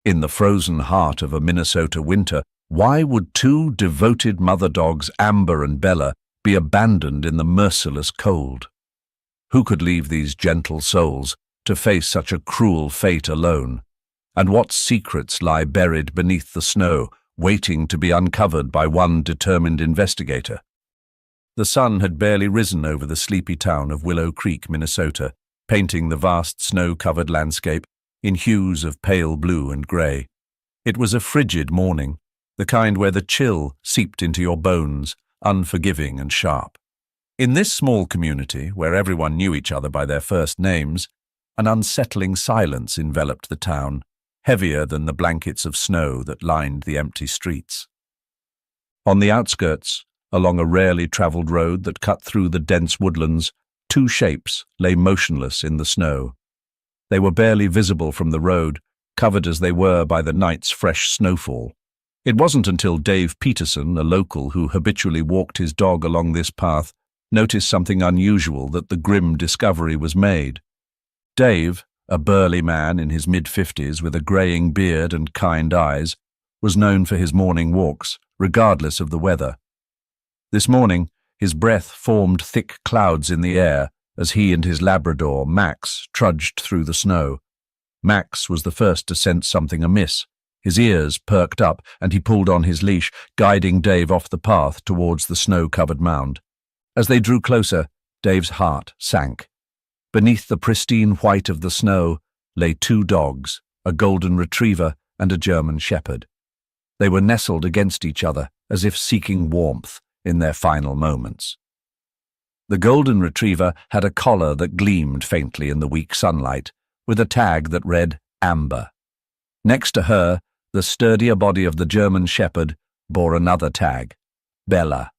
In the frozen heart of a Minnesota winter, why would two devoted mother dogs, Amber and Bella, be abandoned in the merciless cold? Who could leave these gentle souls to face such a cruel fate alone? And what secrets lie buried beneath the snow, waiting to be uncovered by one determined investigator? The sun had barely risen over the sleepy town of Willow Creek, Minnesota, painting the vast snow-covered landscape in hues of pale blue and grey. It was a frigid morning, the kind where the chill seeped into your bones, unforgiving and sharp. In this small community, where everyone knew each other by their first names, an unsettling silence enveloped the town, heavier than the blankets of snow that lined the empty streets. On the outskirts, along a rarely travelled road that cut through the dense woodlands, two shapes lay motionless in the snow. They were barely visible from the road, covered as they were by the night's fresh snowfall. It wasn't until Dave Peterson, a local who habitually walked his dog along this path, noticed something unusual that the grim discovery was made. Dave, a burly man in his mid-50s with a greying beard and kind eyes, was known for his morning walks, regardless of the weather. This morning, his breath formed thick clouds in the air as he and his Labrador, Max, trudged through the snow. Max was the first to sense something amiss. His ears perked up and he pulled on his leash, guiding Dave off the path towards the snow-covered mound. As they drew closer, Dave's heart sank. Beneath the pristine white of the snow lay two dogs, a golden retriever and a German shepherd. They were nestled against each other, as if seeking warmth in their final moments. The golden retriever had a collar that gleamed faintly in the weak sunlight, with a tag that read Amber. Next to her, the sturdier body of the German shepherd bore another tag, Bella.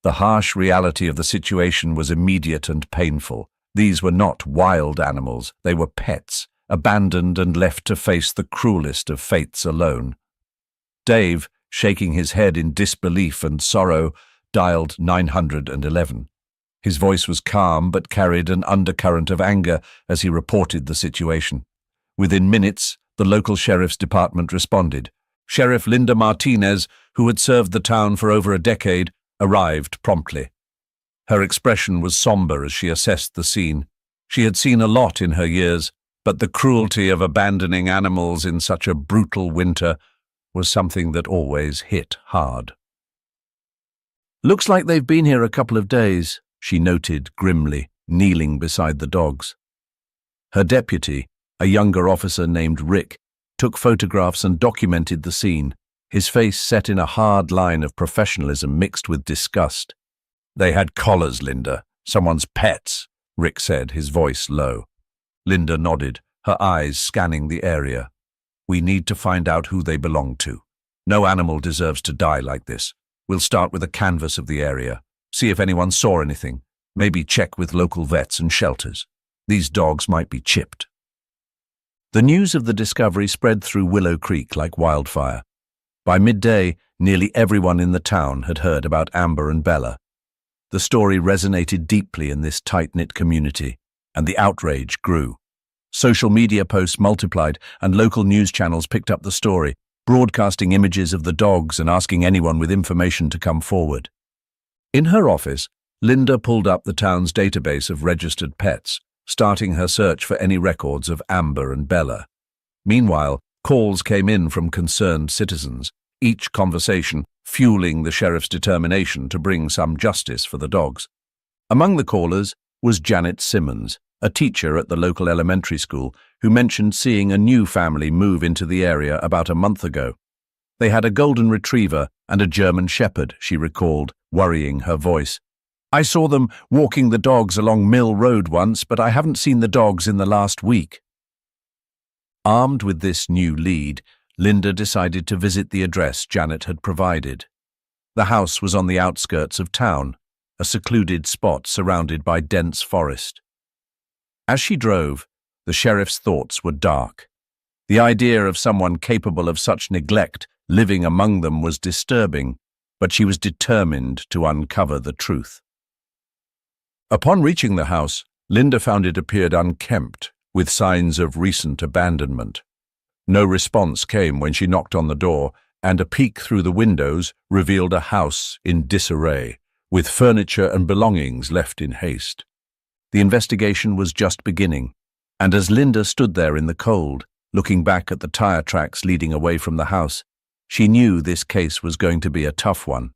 The harsh reality of the situation was immediate and painful. These were not wild animals, they were pets, abandoned and left to face the cruelest of fates alone. Dave, shaking his head in disbelief and sorrow, dialed 911. His voice was calm but carried an undercurrent of anger as he reported the situation. Within minutes, the local sheriff's department responded. Sheriff Linda Martinez, who had served the town for over a decade, arrived promptly. Her expression was somber as she assessed the scene. She had seen a lot in her years, but the cruelty of abandoning animals in such a brutal winter was something that always hit hard. "Looks like they've been here a couple of days," she noted grimly, kneeling beside the dogs. Her deputy, a younger officer named Rick, took photographs and documented the scene, his face set in a hard line of professionalism mixed with disgust. "They had collars, Linda. Someone's pets," Rick said, his voice low. Linda nodded, her eyes scanning the area. "We need to find out who they belong to. No animal deserves to die like this. We'll start with a canvass of the area, see if anyone saw anything, maybe check with local vets and shelters. These dogs might be chipped." The news of the discovery spread through Willow Creek like wildfire. By midday, nearly everyone in the town had heard about Amber and Bella. The story resonated deeply in this tight-knit community, and the outrage grew. Social media posts multiplied, and local news channels picked up the story, broadcasting images of the dogs and asking anyone with information to come forward. In her office, Linda pulled up the town's database of registered pets, starting her search for any records of Amber and Bella. Meanwhile, calls came in from concerned citizens, each conversation fueling the sheriff's determination to bring some justice for the dogs. Among the callers was Janet Simmons, a teacher at the local elementary school, who mentioned seeing a new family move into the area about a month ago. They had a golden retriever and a German shepherd, she recalled, worrying her voice. "I saw them walking the dogs along Mill Road once, but I haven't seen the dogs in the last week." Armed with this new lead, Linda decided to visit the address Janet had provided. The house was on the outskirts of town, a secluded spot surrounded by dense forest. As she drove, the sheriff's thoughts were dark. The idea of someone capable of such neglect living among them was disturbing, but she was determined to uncover the truth. Upon reaching the house, Linda found it appeared unkempt, with signs of recent abandonment. No response came when she knocked on the door, and a peek through the windows revealed a house in disarray, with furniture and belongings left in haste. The investigation was just beginning, and as Linda stood there in the cold, looking back at the tire tracks leading away from the house, she knew this case was going to be a tough one.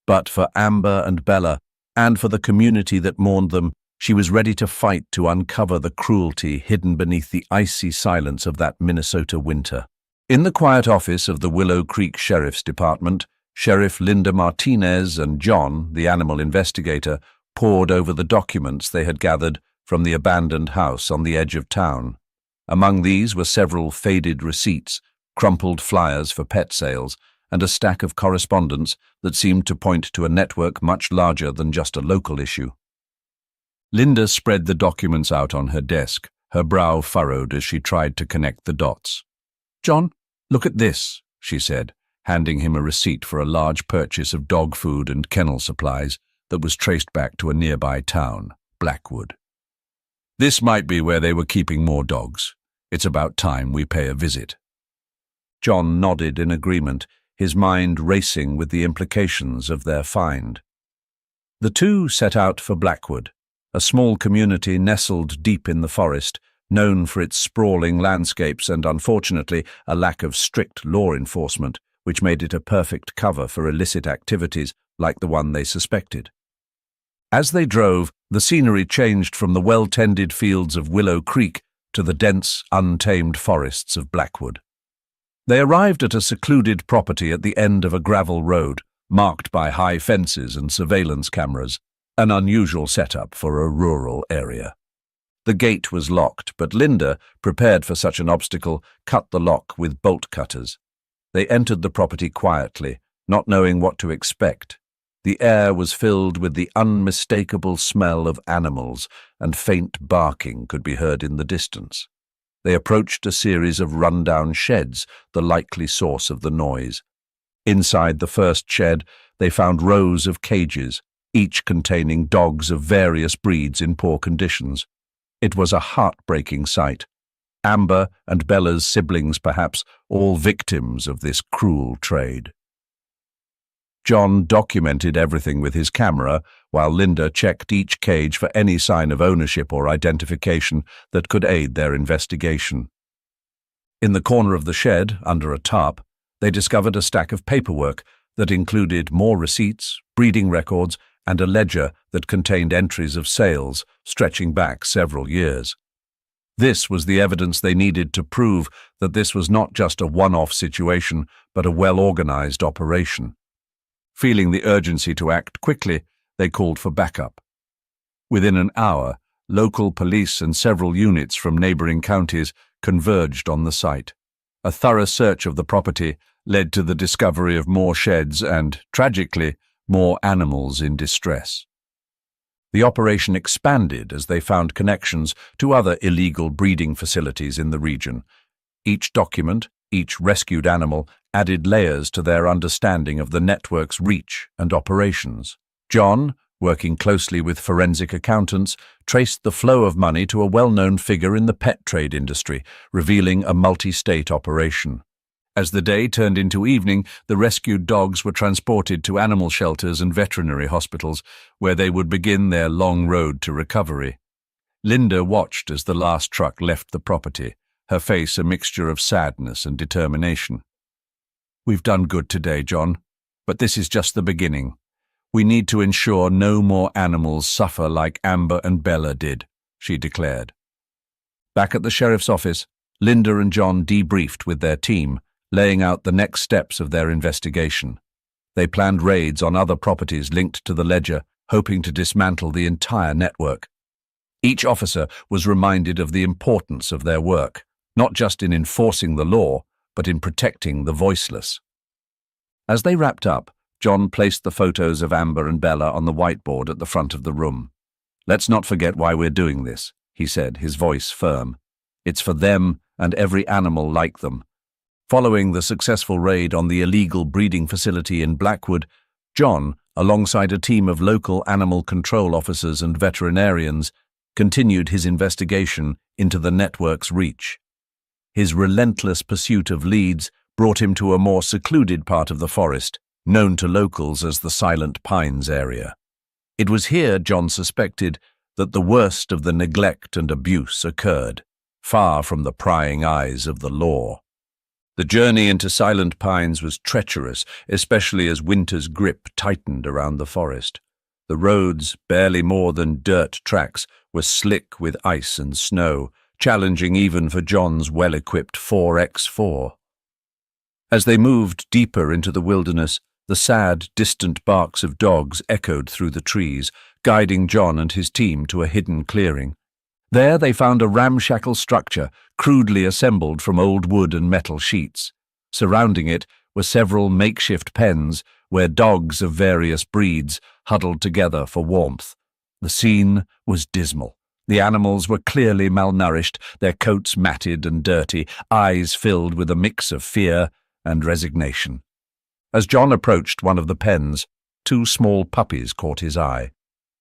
But for Amber and Bella, and for the community that mourned them, she was ready to fight to uncover the cruelty hidden beneath the icy silence of that Minnesota winter. In the quiet office of the Willow Creek Sheriff's Department, Sheriff Linda Martinez and John, the animal investigator, pored over the documents they had gathered from the abandoned house on the edge of town. Among these were several faded receipts, crumpled flyers for pet sales, and a stack of correspondence that seemed to point to a network much larger than just a local issue. Linda spread the documents out on her desk, her brow furrowed as she tried to connect the dots. "John, look at this," she said, handing him a receipt for a large purchase of dog food and kennel supplies that was traced back to a nearby town, Blackwood. "This might be where they were keeping more dogs. It's about time we pay a visit." John nodded in agreement, his mind racing with the implications of their find. The two set out for Blackwood, a small community nestled deep in the forest, known for its sprawling landscapes and, unfortunately, a lack of strict law enforcement, which made it a perfect cover for illicit activities like the one they suspected. As they drove, the scenery changed from the well-tended fields of Willow Creek to the dense, untamed forests of Blackwood. They arrived at a secluded property at the end of a gravel road, marked by high fences and surveillance cameras, an unusual setup for a rural area. The gate was locked, but Linda, prepared for such an obstacle, cut the lock with bolt cutters. They entered the property quietly, not knowing what to expect. The air was filled with the unmistakable smell of animals, and faint barking could be heard in the distance. They approached a series of run-down sheds, the likely source of the noise. Inside the first shed, they found rows of cages, each containing dogs of various breeds in poor conditions. It was a heartbreaking sight. Amber and Bella's siblings, perhaps, all victims of this cruel trade. John documented everything with his camera, while Linda checked each cage for any sign of ownership or identification that could aid their investigation. In the corner of the shed, under a tarp, they discovered a stack of paperwork that included more receipts, breeding records, and a ledger that contained entries of sales stretching back several years. This was the evidence they needed to prove that this was not just a one-off situation, but a well-organized operation. Feeling the urgency to act quickly, they called for backup. Within an hour, local police and several units from neighboring counties converged on the site. A thorough search of the property led to the discovery of more sheds and, tragically, more animals in distress. The operation expanded as they found connections to other illegal breeding facilities in the region. Each document, each rescued animal, added layers to their understanding of the network's reach and operations. John, working closely with forensic accountants, traced the flow of money to a well-known figure in the pet trade industry, revealing a multi-state operation. As the day turned into evening, the rescued dogs were transported to animal shelters and veterinary hospitals, where they would begin their long road to recovery. Linda watched as the last truck left the property, her face a mixture of sadness and determination. "We've done good today, John, but this is just the beginning. We need to ensure no more animals suffer like Amber and Bella did," she declared. Back at the sheriff's office, Linda and John debriefed with their team, laying out the next steps of their investigation. They planned raids on other properties linked to the ledger, hoping to dismantle the entire network. Each officer was reminded of the importance of their work, not just in enforcing the law, but in protecting the voiceless. As they wrapped up, John placed the photos of Amber and Bella on the whiteboard at the front of the room. "Let's not forget why we're doing this," he said, his voice firm. "It's for them and every animal like them." Following the successful raid on the illegal breeding facility in Blackwood, John, alongside a team of local animal control officers and veterinarians, continued his investigation into the network's reach. His relentless pursuit of leads brought him to a more secluded part of the forest, known to locals as the Silent Pines area. It was here, John suspected, that the worst of the neglect and abuse occurred, far from the prying eyes of the law. The journey into Silent Pines was treacherous, especially as winter's grip tightened around the forest. The roads, barely more than dirt tracks, were slick with ice and snow, challenging even for John's well-equipped 4x4. As they moved deeper into the wilderness, the sad, distant barks of dogs echoed through the trees, guiding John and his team to a hidden clearing. There they found a ramshackle structure, crudely assembled from old wood and metal sheets. Surrounding it were several makeshift pens where dogs of various breeds huddled together for warmth. The scene was dismal. The animals were clearly malnourished, their coats matted and dirty, eyes filled with a mix of fear and resignation. As John approached one of the pens, two small puppies caught his eye.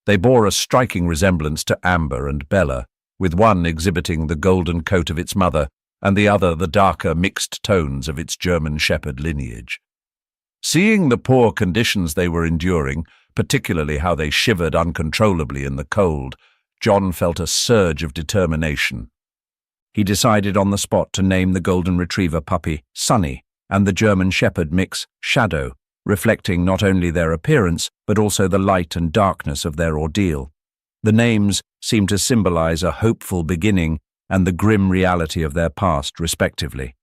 They bore a striking resemblance to Amber and Bella, with one exhibiting the golden coat of its mother and the other the darker mixed tones of its German Shepherd lineage. Seeing the poor conditions they were enduring, particularly how they shivered uncontrollably in the cold, John felt a surge of determination. He decided on the spot to name the golden retriever puppy Sunny and the German Shepherd mix Shadow, reflecting not only their appearance but also the light and darkness of their ordeal. The names seemed to symbolize a hopeful beginning and the grim reality of their past, respectively.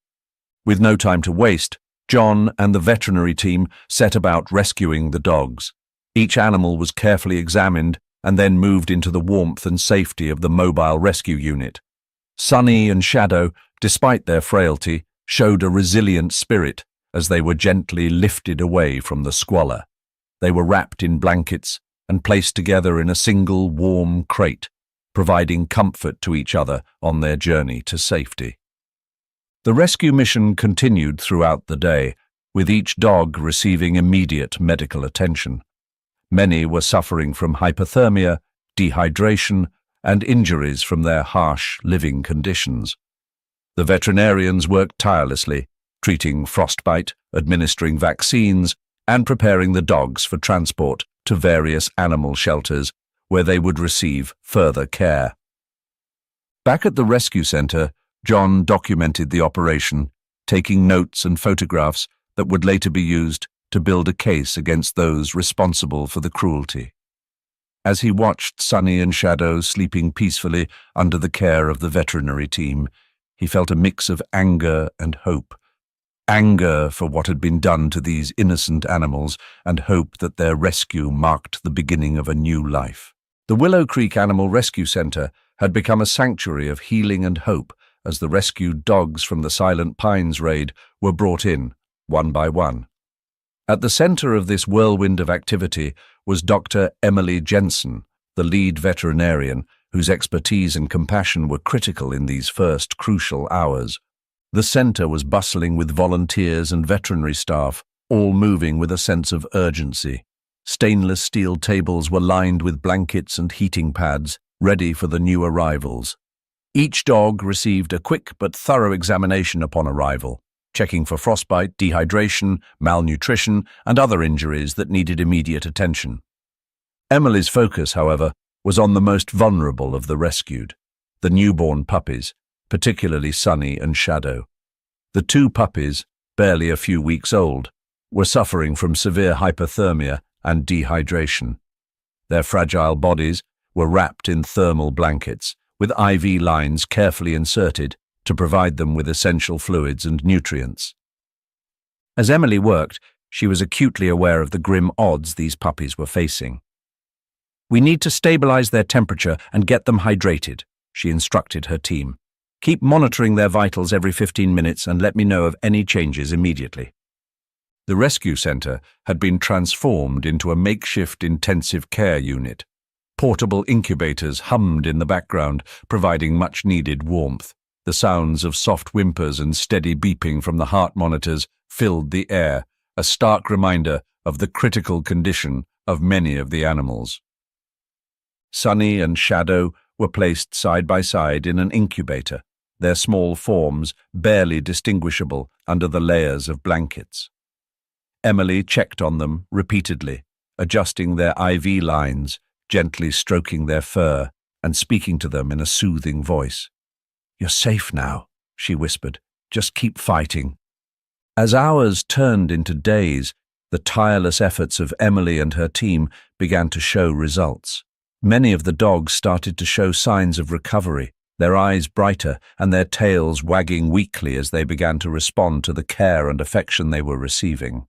With no time to waste, John and the veterinary team set about rescuing the dogs. Each animal was carefully examined and then moved into the warmth and safety of the mobile rescue unit. Sunny and Shadow, despite their frailty, showed a resilient spirit as they were gently lifted away from the squalor. They were wrapped in blankets and placed together in a single warm crate, providing comfort to each other on their journey to safety. The rescue mission continued throughout the day, with each dog receiving immediate medical attention. Many were suffering from hypothermia, dehydration, and injuries from their harsh living conditions. The veterinarians worked tirelessly, treating frostbite, administering vaccines, and preparing the dogs for transport to various animal shelters where they would receive further care. Back at the rescue center, John documented the operation, taking notes and photographs that would later be used to build a case against those responsible for the cruelty. As he watched Sunny and Shadow sleeping peacefully under the care of the veterinary team, he felt a mix of anger and hope. Anger for what had been done to these innocent animals, and hope that their rescue marked the beginning of a new life. The Willow Creek Animal Rescue Center had become a sanctuary of healing and hope as the rescued dogs from the Silent Pines raid were brought in, one by one. At the center of this whirlwind of activity was Dr. Emily Jensen, the lead veterinarian, whose expertise and compassion were critical in these first crucial hours. The center was bustling with volunteers and veterinary staff, all moving with a sense of urgency. Stainless steel tables were lined with blankets and heating pads, ready for the new arrivals. Each dog received a quick but thorough examination upon arrival, checking for frostbite, dehydration, malnutrition, and other injuries that needed immediate attention. Emily's focus, however, was on the most vulnerable of the rescued, the newborn puppies, particularly Sunny and Shadow. The two puppies, barely a few weeks old, were suffering from severe hypothermia and dehydration. Their fragile bodies were wrapped in thermal blankets, with IV lines carefully inserted to provide them with essential fluids and nutrients. As Emily worked, she was acutely aware of the grim odds these puppies were facing. "We need to stabilize their temperature and get them hydrated," she instructed her team. "Keep monitoring their vitals every 15 minutes and let me know of any changes immediately." The rescue center had been transformed into a makeshift intensive care unit. Portable incubators hummed in the background, providing much-needed warmth. The sounds of soft whimpers and steady beeping from the heart monitors filled the air, a stark reminder of the critical condition of many of the animals. Sunny and Shadow were placed side by side in an incubator, their small forms barely distinguishable under the layers of blankets. Emily checked on them repeatedly, adjusting their IV lines, gently stroking their fur, and speaking to them in a soothing voice. "You're safe now," she whispered. "Just keep fighting." As hours turned into days, the tireless efforts of Emily and her team began to show results. Many of the dogs started to show signs of recovery, their eyes brighter and their tails wagging weakly as they began to respond to the care and affection they were receiving.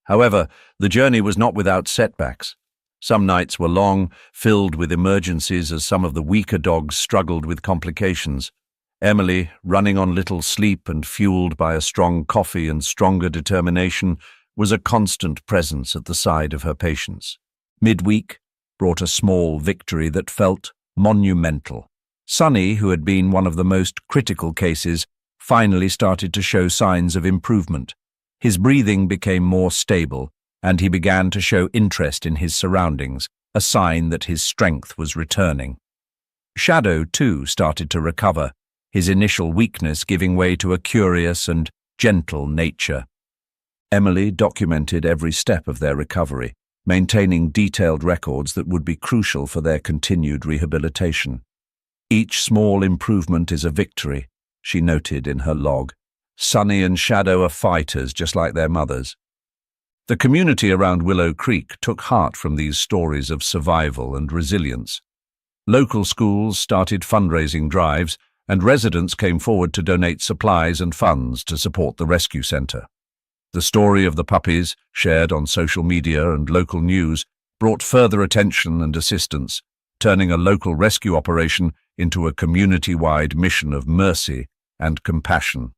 However, the journey was not without setbacks. Some nights were long, filled with emergencies as some of the weaker dogs struggled with complications. Emily, running on little sleep and fueled by a strong coffee and stronger determination, was a constant presence at the side of her patients. Midweek brought a small victory that felt monumental. Sonny, who had been one of the most critical cases, finally started to show signs of improvement. His breathing became more stable, and he began to show interest in his surroundings, a sign that his strength was returning. Shadow, too, started to recover, his initial weakness giving way to a curious and gentle nature. Emily documented every step of their recovery, maintaining detailed records that would be crucial for their continued rehabilitation. "Each small improvement is a victory," she noted in her log. "Sonny and Shadow are fighters just like their mothers." The community around Willow Creek took heart from these stories of survival and resilience. Local schools started fundraising drives, and residents came forward to donate supplies and funds to support the rescue center. The story of the puppies, shared on social media and local news, brought further attention and assistance, turning a local rescue operation into a community-wide mission of mercy and compassion.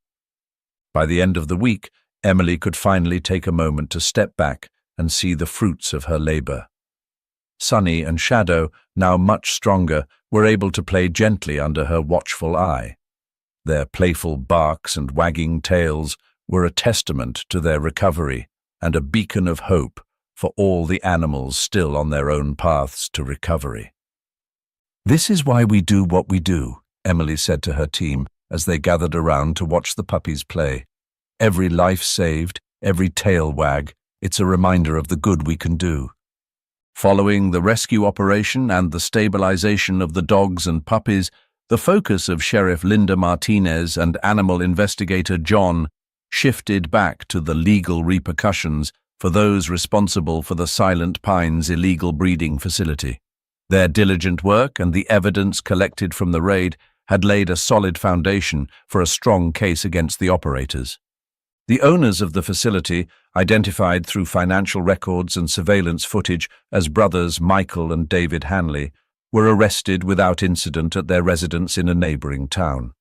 By the end of the week, Emily could finally take a moment to step back and see the fruits of her labor. Sonny and Shadow, now much stronger, were able to play gently under her watchful eye. Their playful barks and wagging tails were a testament to their recovery and a beacon of hope for all the animals still on their own paths to recovery. "This is why we do what we do," Emily said to her team as they gathered around to watch the puppies play. "Every life saved, every tail wag, it's a reminder of the good we can do." Following the rescue operation and the stabilization of the dogs and puppies, the focus of Sheriff Linda Martinez and animal investigator John shifted back to the legal repercussions for those responsible for the Silent Pines illegal breeding facility. Their diligent work and the evidence collected from the raid had laid a solid foundation for a strong case against the operators. The owners of the facility, identified through financial records and surveillance footage as brothers Michael and David Hanley, were arrested without incident at their residence in a neighboring town.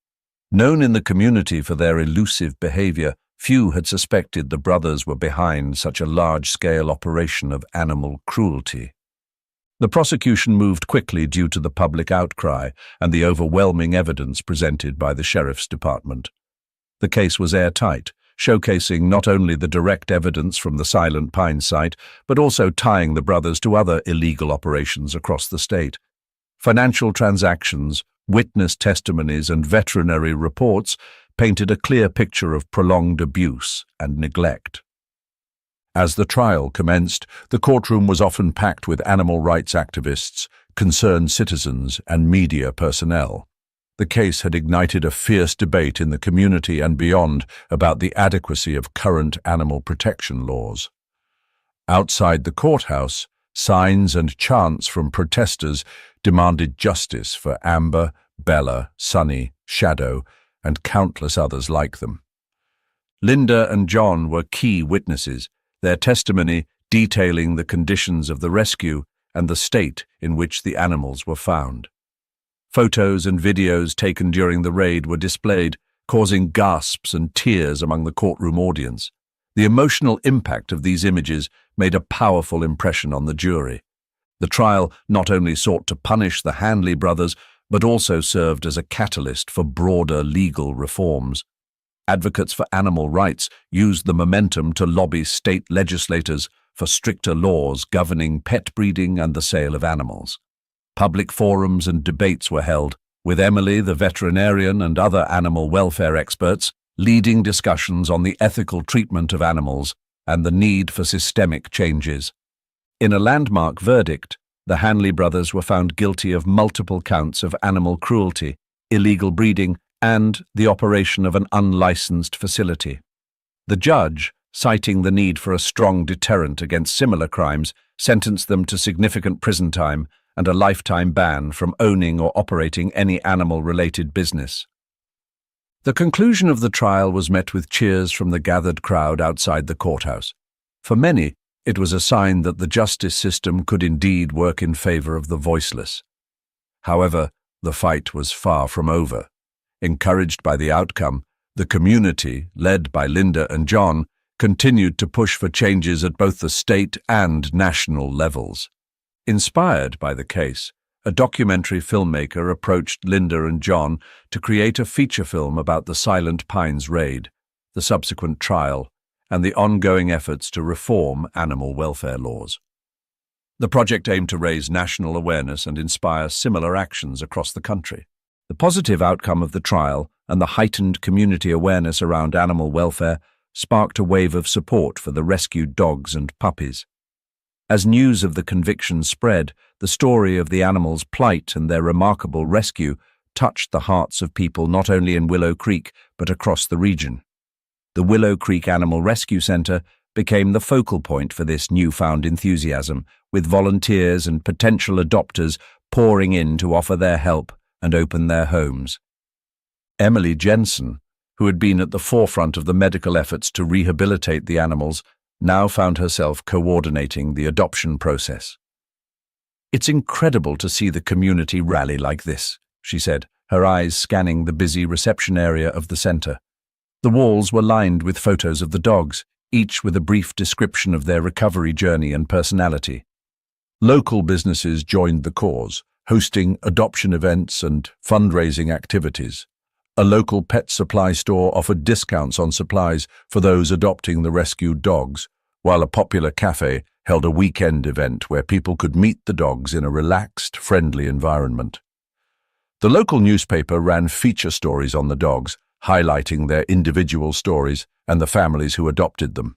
Known in the community for their elusive behavior, few had suspected the brothers were behind such a large-scale operation of animal cruelty. The prosecution moved quickly due to the public outcry and the overwhelming evidence presented by the sheriff's department. The case was airtight, showcasing not only the direct evidence from the Silent Pines site, but also tying the brothers to other illegal operations across the state. Financial transactions, witness testimonies, and veterinary reports painted a clear picture of prolonged abuse and neglect. As the trial commenced, the courtroom was often packed with animal rights activists, concerned citizens, and media personnel. The case had ignited a fierce debate in the community and beyond about the adequacy of current animal protection laws. Outside the courthouse, signs and chants from protesters demanded justice for Amber, Bella, Sonny, Shadow, and countless others like them. Linda and John were key witnesses, their testimony detailing the conditions of the rescue and the state in which the animals were found. Photos and videos taken during the raid were displayed, causing gasps and tears among the courtroom audience. The emotional impact of these images made a powerful impression on the jury. The trial not only sought to punish the Hanley brothers, but also served as a catalyst for broader legal reforms. Advocates for animal rights used the momentum to lobby state legislators for stricter laws governing pet breeding and the sale of animals. Public forums and debates were held, with Emily, the veterinarian, and other animal welfare experts leading discussions on the ethical treatment of animals and the need for systemic changes. In a landmark verdict, the Hanley brothers were found guilty of multiple counts of animal cruelty, illegal breeding, and the operation of an unlicensed facility. The judge, citing the need for a strong deterrent against similar crimes, sentenced them to significant prison time and a lifetime ban from owning or operating any animal-related business. The conclusion of the trial was met with cheers from the gathered crowd outside the courthouse. For many, it was a sign that the justice system could indeed work in favor of the voiceless. However, the fight was far from over. Encouraged by the outcome, the community, led by Linda and John, continued to push for changes at both the state and national levels. Inspired by the case, a documentary filmmaker approached Linda and John to create a feature film about the Silent Pines raid, the subsequent trial, and the ongoing efforts to reform animal welfare laws. The project aimed to raise national awareness and inspire similar actions across the country. The positive outcome of the trial and the heightened community awareness around animal welfare sparked a wave of support for the rescued dogs and puppies. As news of the conviction spread, the story of the animals' plight and their remarkable rescue touched the hearts of people not only in Willow Creek but across the region. The Willow Creek Animal Rescue Center became the focal point for this newfound enthusiasm, with volunteers and potential adopters pouring in to offer their help and open their homes. Emily Jensen, who had been at the forefront of the medical efforts to rehabilitate the animals, now found herself coordinating the adoption process. "It's incredible to see the community rally like this," she said, her eyes scanning the busy reception area of the center. The walls were lined with photos of the dogs, each with a brief description of their recovery journey and personality. Local businesses joined the cause, hosting adoption events and fundraising activities. A local pet supply store offered discounts on supplies for those adopting the rescued dogs, while a popular cafe held a weekend event where people could meet the dogs in a relaxed, friendly environment. The local newspaper ran feature stories on the dogs, highlighting their individual stories and the families who adopted them.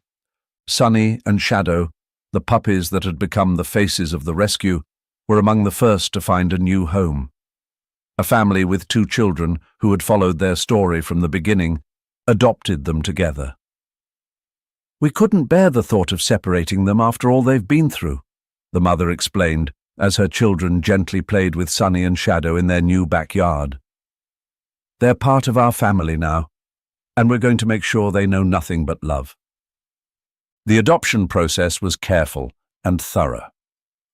Sunny and Shadow, the puppies that had become the faces of the rescue, were among the first to find a new home. A family with 2 children who had followed their story from the beginning adopted them together. "We couldn't bear the thought of separating them after all they've been through," the mother explained as her children gently played with Sunny and Shadow in their new backyard. "They're part of our family now, and we're going to make sure they know nothing but love." The adoption process was careful and thorough.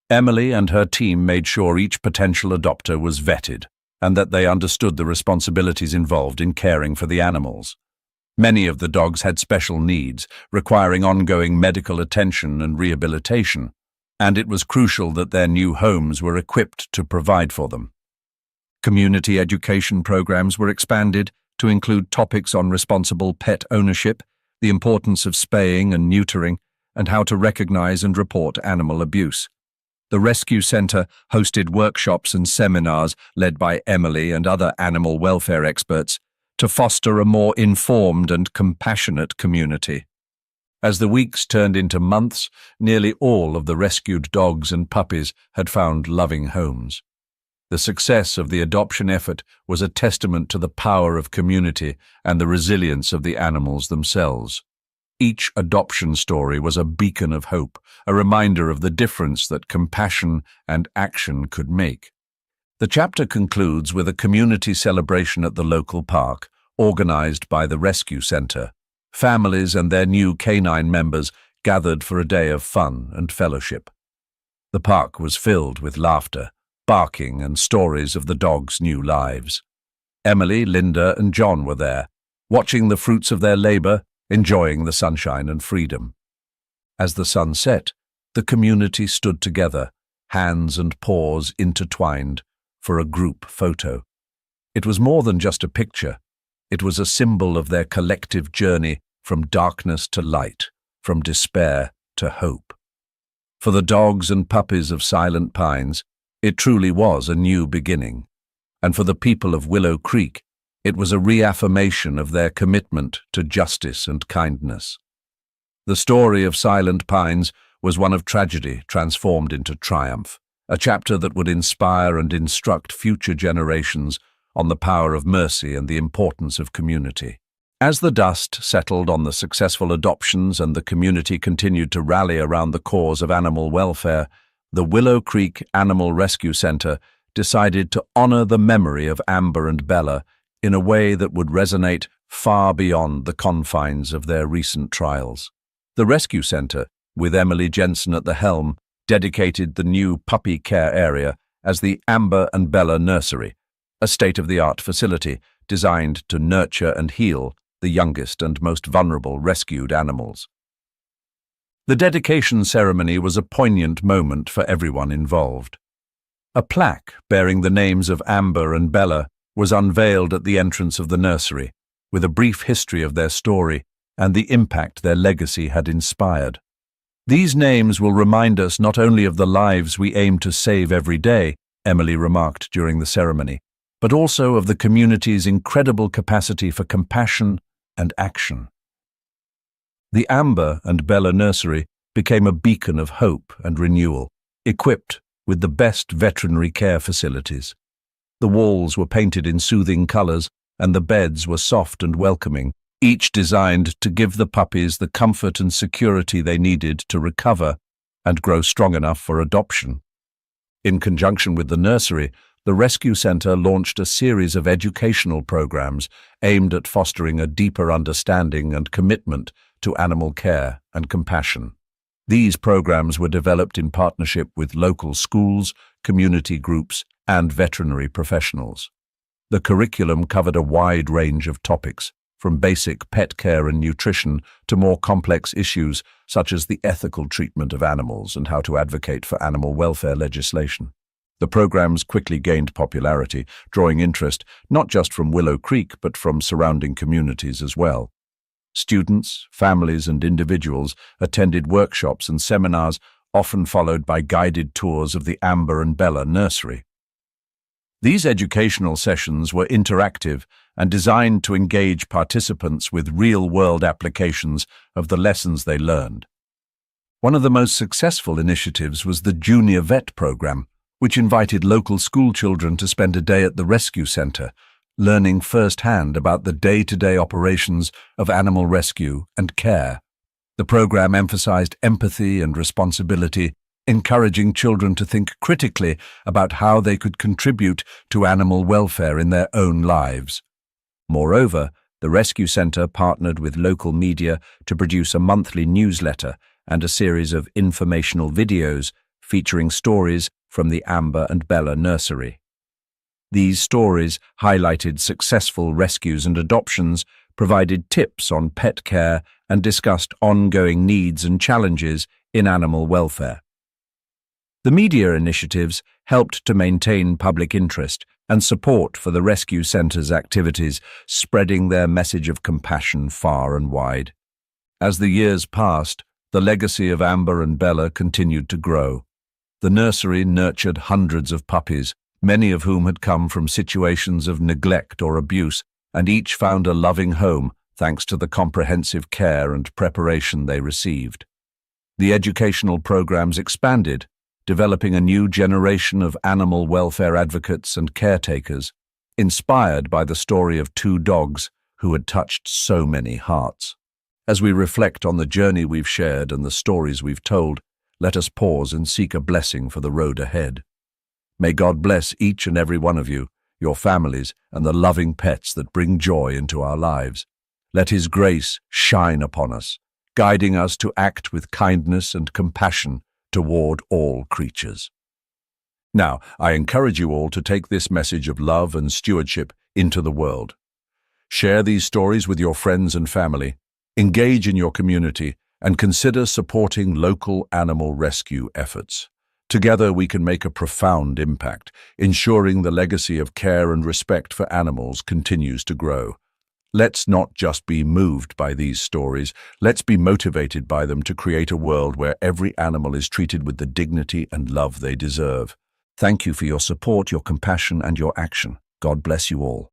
Emily and her team made sure each potential adopter was vetted and that they understood the responsibilities involved in caring for the animals. Many of the dogs had special needs, requiring ongoing medical attention and rehabilitation, and it was crucial that their new homes were equipped to provide for them. Community education programs were expanded to include topics on responsible pet ownership, the importance of spaying and neutering, and how to recognize and report animal abuse. The Rescue Center hosted workshops and seminars led by Emily and other animal welfare experts to foster a more informed and compassionate community. As the weeks turned into months, nearly all of the rescued dogs and puppies had found loving homes. The success of the adoption effort was a testament to the power of community and the resilience of the animals themselves. Each adoption story was a beacon of hope, a reminder of the difference that compassion and action could make. The chapter concludes with a community celebration at the local park, organized by the Rescue Center. Families and their new canine members gathered for a day of fun and fellowship. The park was filled with laughter, barking, and stories of the dogs' new lives. Emily, Linda, and John were there, watching the fruits of their labor, enjoying the sunshine and freedom. As the sun set, the community stood together, hands and paws intertwined, for a group photo. It was more than just a picture. It was a symbol of their collective journey from darkness to light, from despair to hope. For the dogs and puppies of Silent Pines, it truly was a new beginning. and for the people of Willow Creek, it was a reaffirmation of their commitment to justice and kindness. The story of Silent Pines was one of tragedy transformed into triumph, a chapter that would inspire and instruct future generations on the power of mercy and the importance of community. As the dust settled on the successful adoptions and the community continued to rally around the cause of animal welfare, the Willow Creek Animal Rescue Center decided to honor the memory of Amber and Bella in a way that would resonate far beyond the confines of their recent trials. The Rescue Center, with Emily Jensen at the helm, dedicated the new puppy care area as the Amber and Bella Nursery, a state-of-the-art facility designed to nurture and heal the youngest and most vulnerable rescued animals. The dedication ceremony was a poignant moment for everyone involved. A plaque bearing the names of Amber and Bella was unveiled at the entrance of the nursery, with a brief history of their story and the impact their legacy had inspired. These names will remind us not only of the lives we aim to save every day, Emily remarked during the ceremony, but also of the community's incredible capacity for compassion and action. The Amber and Bella Nursery became a beacon of hope and renewal, equipped with the best veterinary care facilities. The walls were painted in soothing colors, and the beds were soft and welcoming, each designed to give the puppies the comfort and security they needed to recover and grow strong enough for adoption. In conjunction with the nursery, the Rescue Center launched a series of educational programs aimed at fostering a deeper understanding and commitment to animal care and compassion. These programs were developed in partnership with local schools, community groups, and veterinary professionals. The curriculum covered a wide range of topics, from basic pet care and nutrition to more complex issues such as the ethical treatment of animals and how to advocate for animal welfare legislation. The programs quickly gained popularity, drawing interest not just from Willow Creek but from surrounding communities as well. Students, families, and individuals attended workshops and seminars, often followed by guided tours of the Amber and Bella Nursery. These educational sessions were interactive and designed to engage participants with real-world applications of the lessons they learned. One of the most successful initiatives was the Junior Vet program, which invited local school children to spend a day at the Rescue Center, learning firsthand about the day-to-day operations of animal rescue and care. The program emphasized empathy and responsibility, encouraging children to think critically about how they could contribute to animal welfare in their own lives. Moreover, the Rescue Center partnered with local media to produce a monthly newsletter and a series of informational videos featuring stories from the Amber and Bella Nursery. These stories highlighted successful rescues and adoptions, provided tips on pet care, and discussed ongoing needs and challenges in animal welfare. The media initiatives helped to maintain public interest and support for the Rescue Center's activities, spreading their message of compassion far and wide. As the years passed, the legacy of Amber and Bella continued to grow. The nursery nurtured hundreds of puppies, many of whom had come from situations of neglect or abuse, and each found a loving home thanks to the comprehensive care and preparation they received. The educational programs expanded, developing a new generation of animal welfare advocates and caretakers, inspired by the story of two dogs who had touched so many hearts. As we reflect on the journey we've shared and the stories we've told, let us pause and seek a blessing for the road ahead. May God bless each and every one of you, your families, and the loving pets that bring joy into our lives. Let His grace shine upon us, guiding us to act with kindness and compassion toward all creatures. Now, I encourage you all to take this message of love and stewardship into the world. Share these stories with your friends and family, engage in your community, and consider supporting local animal rescue efforts. Together we can make a profound impact, ensuring the legacy of care and respect for animals continues to grow. Let's not just be moved by these stories, let's be motivated by them to create a world where every animal is treated with the dignity and love they deserve. Thank you for your support, your compassion, and your action. God bless you all.